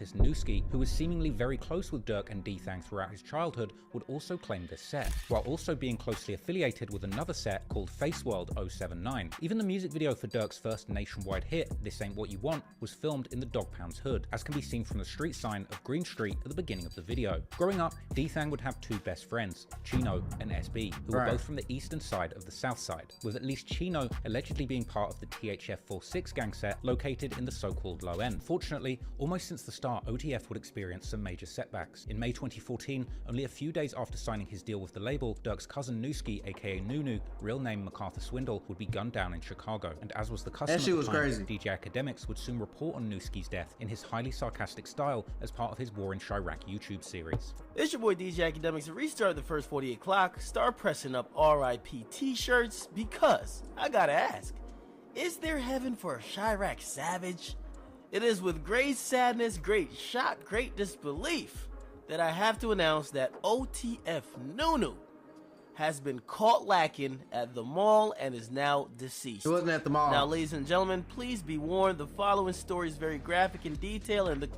Newski, who was seemingly very close with Durk and D-Thang throughout his childhood, would also claim this set, while also being closely affiliated with another set called Face World 079. Even the music video for Durk's first nationwide hit, This Ain't What You Want, was filmed in the Dog Pound's hood, as can be seen from the street sign of Green Street at the beginning of the video. Growing up, D-Thang would have two best friends, Chino and SB, who were both from the eastern side of the south side, with at least Chino allegedly being part of the THF-46 gang set located in the so-called low end. Fortunately, almost since the start, OTF would experience some major setbacks. In May 2014, only a few days after signing his deal with the label, Durk's cousin Newski, aka Nunu, real name MacArthur Swindle, would be gunned down in Chicago. And as was the custom at the time, DJ Academics would soon report on Newski's death in his highly sarcastic style as part of his War in Chirac YouTube series. It's your boy DJ Academics. Restart the first 48 clock. Start pressing up RIP t-shirts because I gotta ask, is there heaven for a Chirac savage? It is with great sadness, great shock, great disbelief that I have to announce that OTF Nunu has been caught lacking at the mall and is now deceased. It wasn't at the mall. Now, ladies and gentlemen, please be warned, the following story is very graphic in detail and the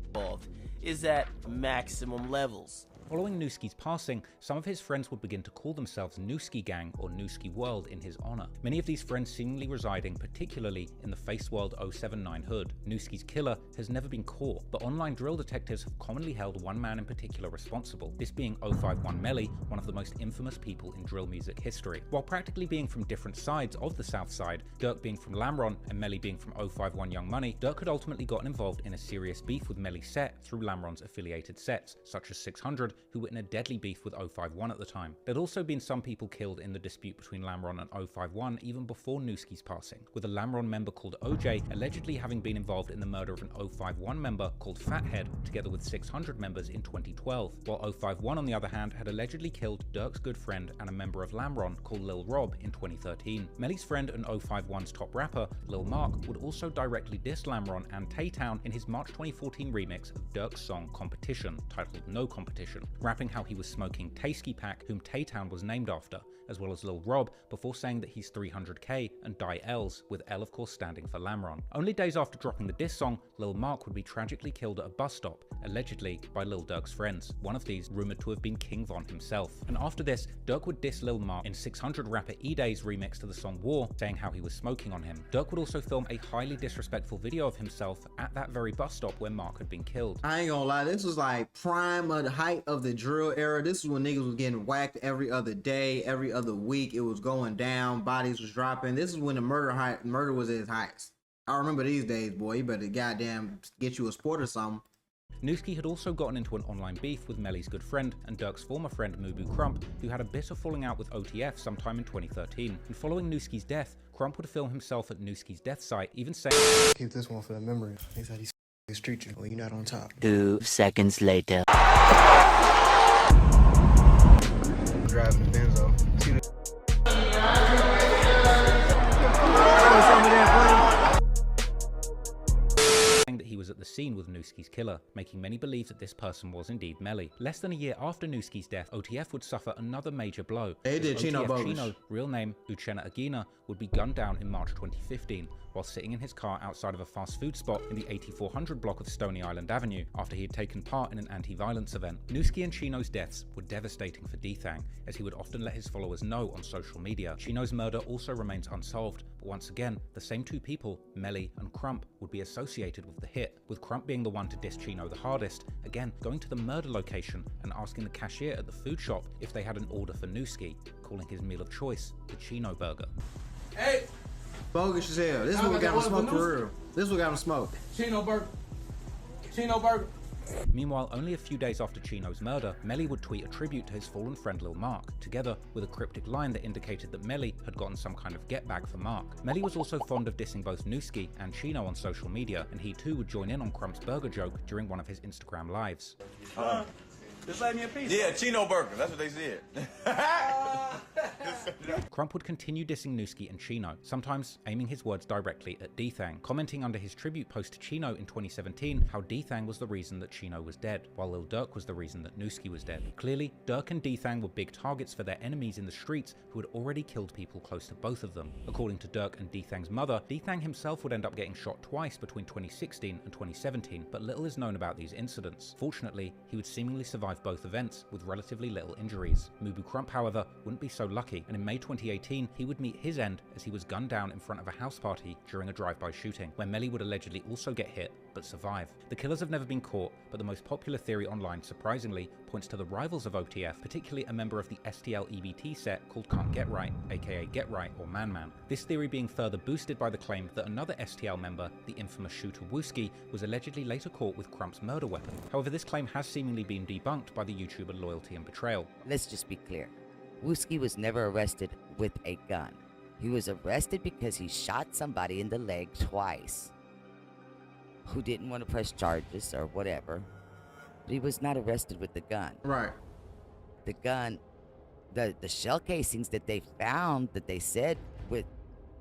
involved is at maximum levels. Following Newski's passing, some of his friends would begin to call themselves Newski Gang or Newski World in his honor. Many of these friends seemingly residing particularly in the Face World 079 hood. Newski's killer has never been caught, but online drill detectives have commonly held one man in particular responsible, this being 051 Melly, one of the most infamous people in drill music history. While practically being from different sides of the south side, Durk being from Lamron and Melly being from 051 Young Money, Durk had ultimately gotten involved in a serious beef with Melly's set through Lamron's affiliated sets, such as 600, who were in a deadly beef with 051 at the time. There'd also been some people killed in the dispute between Lamron and 051 even before Newski's passing, with a Lamron member called OJ allegedly having been involved in the murder of an 051 member called Fathead, together with 600 members in 2012, while 051 on the other hand had allegedly killed Durk's good friend and a member of Lamron called Lil Rob in 2013. Melly's friend and 051's top rapper, Lil Mark, would also directly diss Lamron and Tay-Town in his March 2014 remix of Durk's song Competition, titled No Competition, rapping how he was smoking Taysky Pack, whom Tay-Town was named after, as well as Lil Rob, before saying that he's 300k and die L's, with L of course standing for Lamron. Only days after dropping the diss song, Lil Mark would be tragically killed at a bus stop, allegedly by Lil Durk's friends, one of these rumoured to have been King Von himself. And after this, Durk would diss Lil Mark in 600 rapper E-Day's remix to the song War, saying how he was smoking on him. Durk would also film a highly disrespectful video of himself at that very bus stop where Mark had been killed. I ain't gonna lie, this was like prime of the height of the drill era. This is when niggas was getting whacked every other day, every other week. It was going down, bodies was dropping. This is when the murder was at its highest. I remember these days, boy. You better goddamn get you a sport or something. Newski had also gotten into an online beef with Melly's good friend and Durk's former friend Mubu Crump, who had a bitter falling out with OTF sometime in 2013. And following Newski's death, Crump would film himself at Newski's death site, even saying, "Keep this one for the memory. He said he's street you when you're not on top." 2 seconds later. Driving the Benzo. See the that he was at the scene with Newski's killer, making many believe that this person was indeed Melly. Less than a year after Newski's death, OTF would suffer another major blow. They did Chino OTF bogus. Chino, real name Uchenna Aguina, would be gunned down in March 2015 while sitting in his car outside of a fast food spot in the 8400 block of Stony Island Avenue after he had taken part in an anti-violence event. Newski and Chino's deaths were devastating for D-Thang, as he would often let his followers know on social media. Chino's murder also remains unsolved, but once again, the same two people, Melly and Crump, would be associated with the hit, with Crump being the one to diss Chino the hardest, again going to the murder location and asking the cashier at the food shop if they had an order for Newski, calling his meal of choice the Chino burger. Hey! Bogus as hell. This is what got him smoked for real. This is what got him smoked. Chino burger. Chino burger. Meanwhile, only a few days after Chino's murder, Melly would tweet a tribute to his fallen friend Lil Mark, together with a cryptic line that indicated that Melly had gotten some kind of get back for Mark. Melly was also fond of dissing both Newski and Chino on social media, and he too would join in on Crump's burger joke during one of his Instagram lives. Just like me a piece. Yeah, Chino burger. That's what they said. Crump would continue dissing Newski and Chino, sometimes aiming his words directly at D-Thang, commenting under his tribute post to Chino in 2017 how D-Thang was the reason that Chino was dead, while Lil Durk was the reason that Newski was dead. Clearly, Durk and D-Thang were big targets for their enemies in the streets who had already killed people close to both of them. According to Durk and D-Thang's mother, D-Thang himself would end up getting shot twice between 2016 and 2017, but little is known about these incidents. Fortunately, he would seemingly survive both events with relatively little injuries. Mubu Crump, however, wouldn't be so lucky, and in May 2018, he would meet his end as he was gunned down in front of a house party during a drive-by shooting, where Melly would allegedly also get hit, but survive. The killers have never been caught, but the most popular theory online, surprisingly, points to the rivals of OTF, particularly a member of the STL EBT set called Can't Get Right, aka Get Right or Man Man. This theory being further boosted by the claim that another STL member, the infamous shooter Wooski, was allegedly later caught with Crump's murder weapon. However, this claim has seemingly been debunked by the YouTuber Loyalty and Betrayal. Let's just be clear. Wooski was never arrested with a gun. He was arrested because he shot somebody in the leg twice who didn't want to press charges or whatever. But he was not arrested with the gun. Right. The gun, the shell casings that they found, that they said with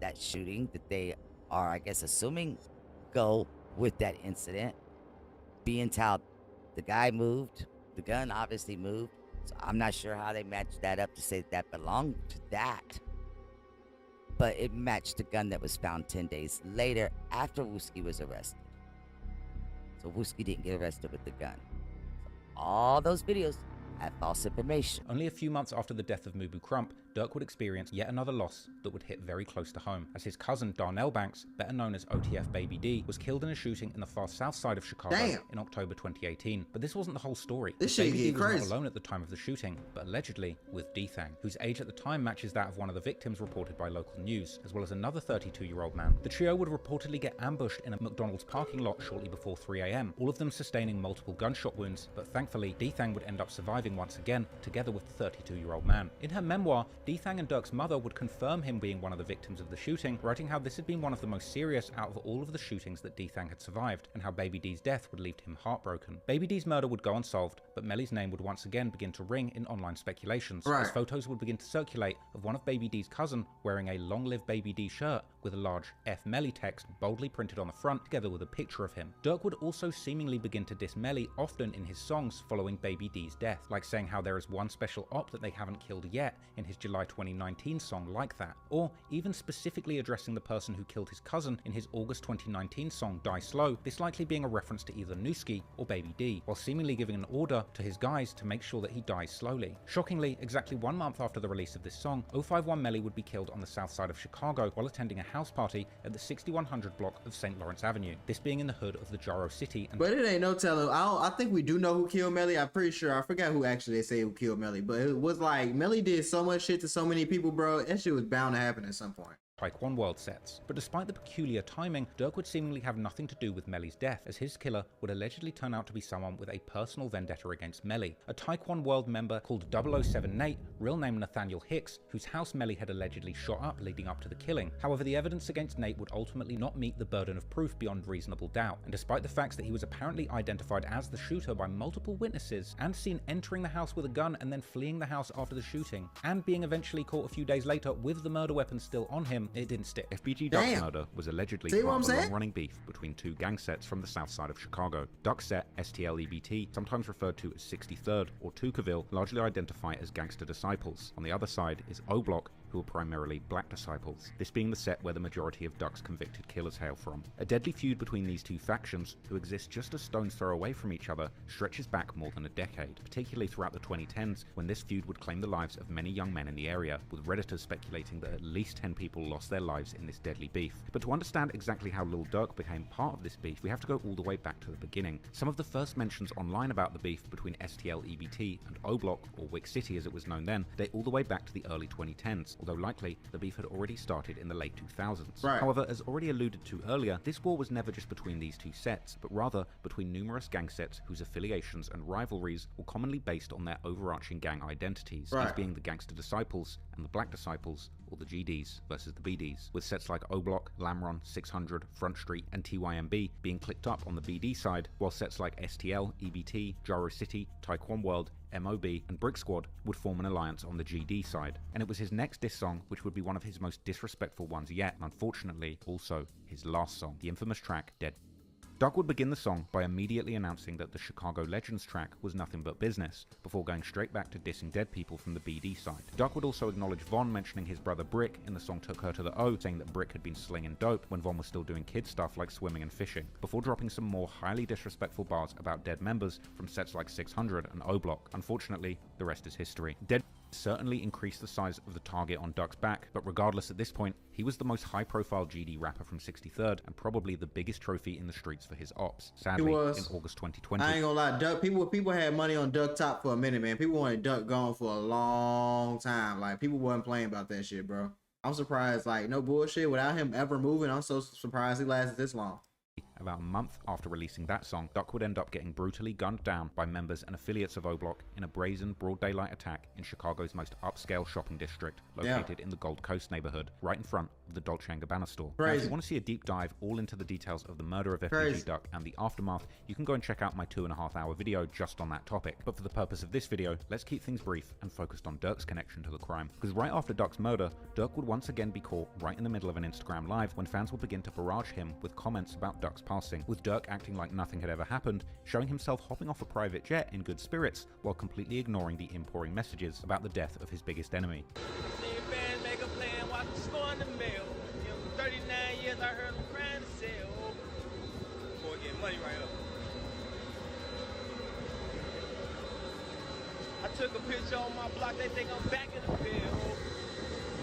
that shooting, that they are, I guess, assuming go with that incident, being how the guy moved, the gun obviously moved. So I'm not sure how they matched that up to say that belonged to that. But it matched the gun that was found 10 days later after Wooski was arrested. So Wooski didn't get arrested with the gun. So all those videos have false information. Only a few months after the death of Mubu Crump, Durk would experience yet another loss that would hit very close to home, as his cousin Darnell Banks, better known as OTF Baby D, was killed in a shooting in the far south side of Chicago in October 2018. But this wasn't the whole story. This shit Baby D was crazy. not alone at the time of the shooting, but allegedly with D-Thang, whose age at the time matches that of one of the victims reported by local news, as well as another 32-year-old man. The trio would reportedly get ambushed in a McDonald's parking lot shortly before 3 AM, all of them sustaining multiple gunshot wounds, but thankfully D-Thang would end up surviving once again, together with the 32-year-old man. In her memoir, D-Thang and Durk's mother would confirm him being one of the victims of the shooting, writing how this had been one of the most serious out of all of the shootings that D-Thang had survived, and how Baby D's death would leave him heartbroken. Baby D's murder would go unsolved, but Melly's name would once again begin to ring in online speculations, as photos would begin to circulate of one of Baby D's cousin wearing a Long Live Baby D shirt with a large F Melly text boldly printed on the front, together with a picture of him. Durk would also seemingly begin to diss Melly often in his songs following Baby D's death, like saying how there is one special op that they haven't killed yet in his July 2019 song Like That, or even specifically addressing the person who killed his cousin in his August 2019 song Die Slow, this likely being a reference to either Newski or Baby D, while seemingly giving an order to his guys to make sure that he dies slowly. Shockingly, exactly 1 month after the release of this song, 051 Melly would be killed on the south side of Chicago while attending a house party at the 6100 block of St. Lawrence Avenue, this being in the hood of the Jaro City. But it ain't no telling. I think we do know who killed Melly. I'm pretty sure. I forgot who actually they say who killed Melly, but it was like Melly did so much shit to so many people, bro. That shit was bound to happen at some point. Taekwon World sets. But despite the peculiar timing, Durk would seemingly have nothing to do with Melly's death, as his killer would allegedly turn out to be someone with a personal vendetta against Melly, a Taekwon World member called 007 Nate, real name Nathaniel Hicks, whose house Melly had allegedly shot up leading up to the killing. However, the evidence against Nate would ultimately not meet the burden of proof beyond reasonable doubt, and despite the facts that he was apparently identified as the shooter by multiple witnesses, and seen entering the house with a gun and then fleeing the house after the shooting, and being eventually caught a few days later with the murder weapon still on him, it didn't stick. FBG Duck's murder was allegedly part of a long-running beef between two gang sets from the south side of Chicago. Duck's set, STL-EBT, sometimes referred to as 63rd or Tukaville, largely identify as gangster disciples. On the other side is O-Block, who are primarily black disciples, this being the set where the majority of Duck's convicted killers hail from. A deadly feud between these two factions, who exist just a stone's throw away from each other, stretches back more than a decade, particularly throughout the 2010s, when this feud would claim the lives of many young men in the area, with Redditors speculating that at least 10 people lost their lives in this deadly beef. But to understand exactly how Lil Durk became part of this beef, we have to go all the way back to the beginning. Some of the first mentions online about the beef between STL-EBT and O-Block, or Wick City as it was known then, date all the way back to the early 2010s, although likely the beef had already started in the late 2000s. However, as already alluded to earlier, this war was never just between these two sets, but rather between numerous gang sets whose affiliations and rivalries were commonly based on their overarching gang identities, these being the Gangster Disciples and the Black Disciples, or the GDs versus the BDs, with sets like O Block, Lamron, 600, Front Street, and TYMB being clicked up on the BD side, while sets like STL, EBT, Gyro City, Taekwon World, MOB, and Brick Squad would form an alliance on the GD side. And it was his next diss song which would be one of his most disrespectful ones yet, and unfortunately also his last song, the infamous track Dead. Durk would begin the song by immediately announcing that the Chicago Legends track was nothing but business, before going straight back to dissing dead people from the BD side. Durk would also acknowledge Von mentioning his brother Brick in the song Took Her to the O, saying that Brick had been slinging dope when Von was still doing kid stuff like swimming and fishing, before dropping some more highly disrespectful bars about dead members from sets like 600 and O Block. Unfortunately, the rest is history. Dead certainly increased the size of the target on Durk's back, but regardless at this point, he was the most high-profile GD rapper from 63rd and probably the biggest trophy in the streets for his ops. Sadly, in August 2020. I ain't gonna lie, Durk, people had money on Durk top for a minute, man. People wanted Durk gone for a long time. Like, people wasn't playing about that shit, bro. I'm surprised, like, no bullshit, without him ever moving, I'm so surprised he lasted this long. About a month after releasing that song, Durk would end up getting brutally gunned down by members and affiliates of O Block in a brazen, broad daylight attack in Chicago's most upscale shopping district, located in the Gold Coast neighborhood, right in front of the Dolce & Gabbana store. Now, if you want to see a deep dive all into the details of the murder of FBG Durk and the aftermath, you can go and check out my 2.5-hour video just on that topic. But for the purpose of this video, let's keep things brief and focused on Durk's connection to the crime. Because right after Durk's murder, Durk would once again be caught right in the middle of an Instagram live when fans would begin to barrage him with comments about Durk's passing, with Durk acting like nothing had ever happened, showing himself hopping off a private jet in good spirits while completely ignoring the imploring messages about the death of his biggest enemy. Make a plan, watch the score in the mail. 39 years I heard them crying to sell. Boy, getting money right up. I took a picture on my block, they think I'm back in the field.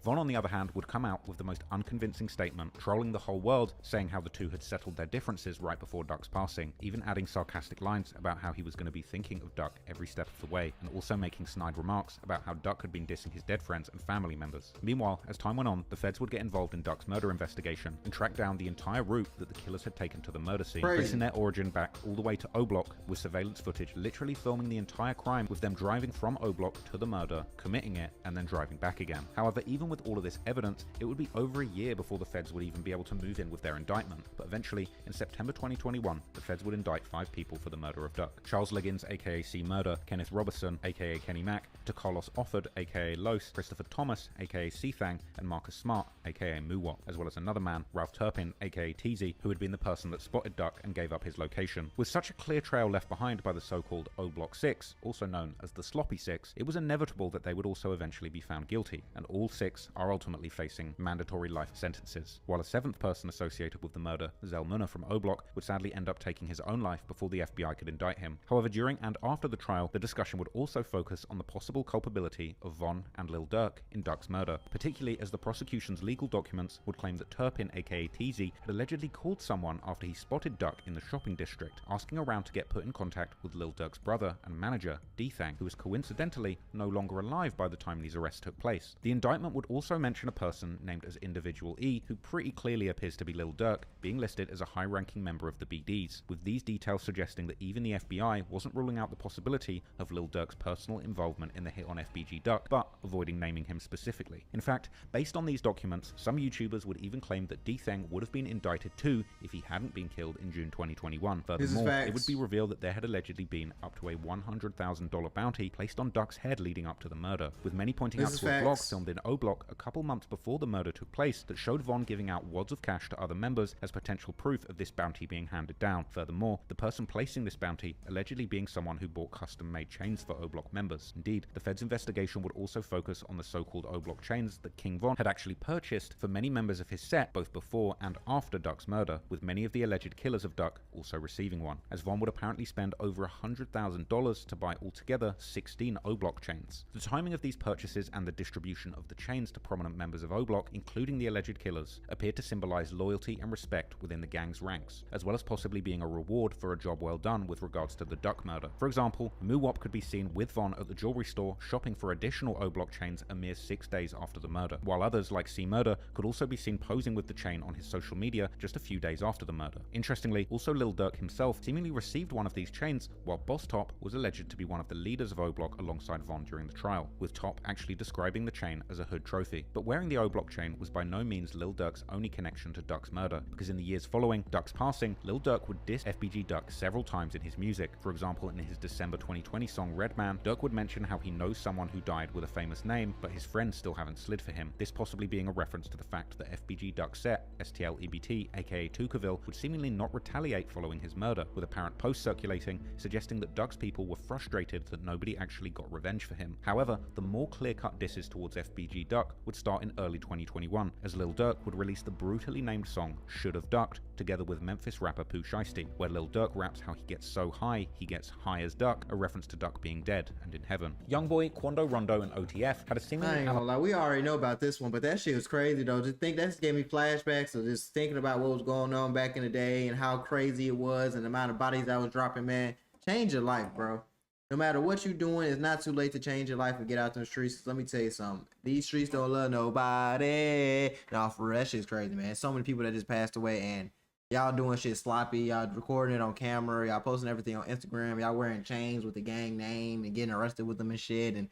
Von, on the other hand, would come out with the most unconvincing statement, trolling the whole world, saying how the two had settled their differences right before Durk's passing, even adding sarcastic lines about how he was going to be thinking of Durk every step of the way, and also making snide remarks about how Durk had been dissing his dead friends and family members. Meanwhile, as time went on, the feds would get involved in Durk's murder investigation and track down the entire route that the killers had taken to the murder scene, tracing their origin back all the way to O Block, with surveillance footage literally filming the entire crime, with them driving from O Block to the murder, committing it, and then driving back again. However, even with all of this evidence, it would be over a year before the feds would even be able to move in with their indictment. But eventually, in September 2021, the feds would indict 5 people for the murder of Durk. Charles Liggins, aka C Murder, Kenneth Robertson, aka Kenny Mack, DeCarlos Offord, aka Los, Christopher Thomas, aka C-Thang, and Marcus Smart, aka Muwop, as well as another man, Ralph Turpin, aka Teasy, who had been the person that spotted Durk and gave up his location. With such a clear trail left behind by the so-called O Block 6, also known as the Sloppy 6, it was inevitable that they would also eventually be found guilty, and all 6 are ultimately facing mandatory life sentences, while a 7th person associated with the murder, Zell Munna from O Block, would sadly end up taking his own life before the FBI could indict him. However, during and after the trial, the discussion would also focus on the possible culpability of Von and Lil Durk in Durk's murder, particularly as the prosecution's legal documents would claim that Turpin, aka Teasy, had allegedly called someone after he spotted Durk in the shopping district, asking around to get put in contact with Lil Durk's brother and manager, D-Thang, who was coincidentally no longer alive by the time these arrests took place. The indictment would also mention a person named as Individual E, who pretty clearly appears to be Lil Durk, being listed as a high-ranking member of the BDs, with these details suggesting that even the FBI wasn't ruling out the possibility of Lil Durk's personal involvement in the hit on FBG Durk, but avoiding naming him specifically. In fact, based on these documents, some YouTubers would even claim that D-Thang would have been indicted too if he hadn't been killed in June 2021. Furthermore, it would be revealed that there had allegedly been up to a $100,000 bounty placed on Durk's head leading up to the murder, with many pointing out to a blog filmed in O Block a couple months before the murder took place that showed Von giving out wads of cash to other members as potential proof of this bounty being handed down. Furthermore, the person placing this bounty allegedly being someone who bought custom-made chains for O Block members. Indeed, the Fed's investigation would also focus on the so-called O Block chains that King Von had actually purchased for many members of his set both before and after Durk's murder, with many of the alleged killers of Durk also receiving one, as Von would apparently spend over $100,000 to buy altogether 16 O Block chains. The timing of these purchases and the distribution of the chains to prominent members of O Block, including the alleged killers, appeared to symbolize loyalty and respect within the gang's ranks, as well as possibly being a reward for a job well done with regards to the Durk murder. For example, Muwop could be seen with Von at the jewelry store shopping for additional O Block chains a mere 6 days after the murder, while others like C Murder could also be seen posing with the chain on his social media just a few days after the murder. Interestingly, also Lil Durk himself seemingly received one of these chains, while Boss Top was alleged to be one of the leaders of O Block alongside Von during the trial, with Top actually describing the chain as a hood trophy trophy. But wearing the O blockchain was by no means Lil Durk's only connection to Duck's murder, because in the years following Duck's passing, Lil Durk would diss FBG Duck several times in his music. For example, in his December 2020 song Redman, Durk would mention how he knows someone who died with a famous name, but his friends still haven't slid for him, this possibly being a reference to the fact that FBG Duck Set, STL-EBT, aka Tucaville, would seemingly not retaliate following his murder, with a apparent post circulating suggesting that Duck's people were frustrated that nobody actually got revenge for him. However, the more clear-cut disses towards FBG Duck would start in early 2021, as Lil Durk would release the brutally named song Should Have Ducked, together with Memphis rapper Pooh Shiesty, where Lil Durk raps how he gets so high, he gets high as Duck, a reference to Duck being dead and in heaven. Youngboy, Quando Rondo, and OTF had a I seemingly ain't gonna lie, we already know about this one, but that shit was crazy though. Just think, that just gave me flashbacks of just thinking about what was going on back in the day and how crazy it was and the amount of bodies that was dropping, man. Change your life, bro. No matter what you're doing, it's not too late to change your life and get out them streets. Let me tell you something. These streets don't love nobody. Nah, for real, that shit's crazy, man. So many people that just passed away, and y'all doing shit sloppy. Y'all recording it on camera. Y'all posting everything on Instagram. Y'all wearing chains with the gang name and getting arrested with them and shit. And